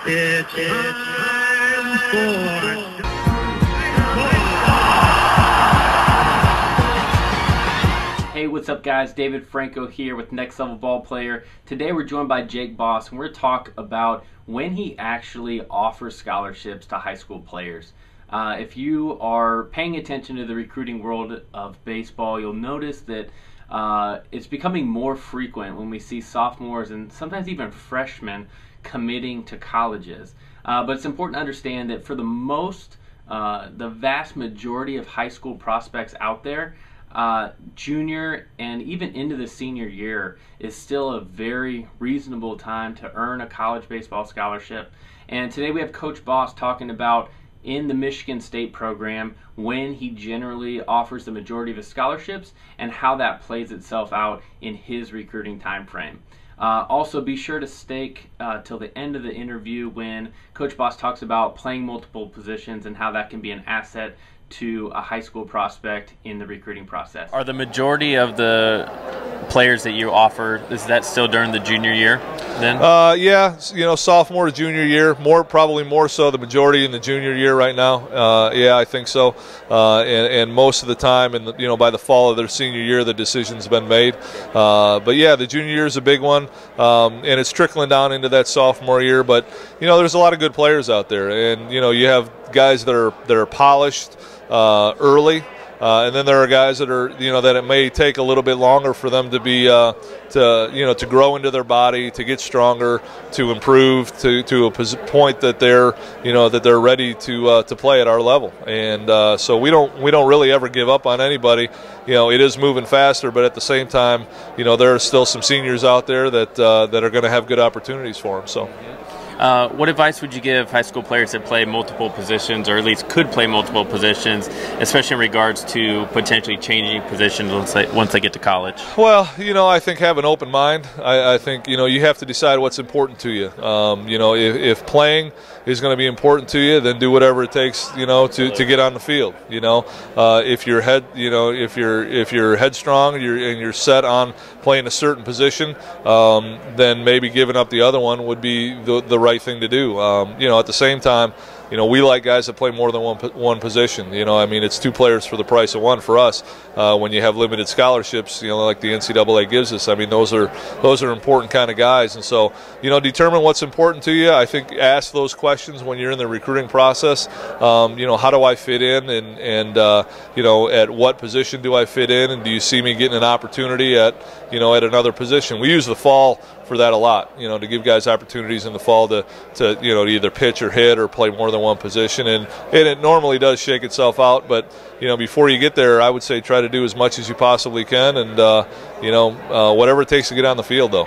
It's time for... Hey, what's up guys? David Franco here with Next Level Ball Player. Today we're joined by Jake Boss and we're going to talk about when he actually offers scholarships to high school players. If you are paying attention to the recruiting world of baseball, you'll notice that it's becoming more frequent when we see sophomores and sometimes even freshmen committing to colleges. But it's important to understand that for the vast majority of high school prospects out there, junior and even into the senior year is still a very reasonable time to earn a college baseball scholarship. And today we have Coach Boss talking about in the Michigan State program when he generally offers the majority of his scholarships and how that plays itself out in his recruiting time frame. Also be sure to stay till the end of the interview when Coach Boss talks about playing multiple positions and how that can be an asset to a high school prospect in the recruiting process. Are the majority of the players that you offer, is that still during the junior year then? Yeah, sophomore to junior year, probably more so the majority in the junior year right now. Yeah, I think so. And most of the time, by the fall of their senior year, the decision's been made. But yeah, the junior year is a big one, and it's trickling down into that sophomore year. But there's a lot of good players out there, and you have guys that are polished early, and then there are guys that are that it may take a little bit longer for them to be to grow into their body, to get stronger, to improve to a point that they're ready to play at our level. And so we don't really ever give up on anybody. It is moving faster, but at the same time, there are still some seniors out there that are going to have good opportunities for them. So. What advice would you give high school players that play multiple positions, or at least could play multiple positions, especially in regards to potentially changing positions once they get to college? Well, I think have an open mind. I think you have to decide what's important to you. If playing is going to be important to you, then do whatever it takes to get on the field. If you're headstrong and you're set on playing a certain position, then maybe giving up the other one would be the right thing to do. At the same time, we like guys that play more than one position. It's two players for the price of one for us. When you have limited scholarships, like the NCAA gives us, those are important kind of guys. And so, determine what's important to you. I think ask those questions when you're in the recruiting process. How do I fit in, and at what position do I fit in, and do you see me getting an opportunity at another position? We use the fall for that a lot, to give guys opportunities in the fall to either pitch or hit or play more than one position, and it normally does shake itself out. But before you get there, I would say try to do as much as you possibly can, and whatever it takes to get on the field, though.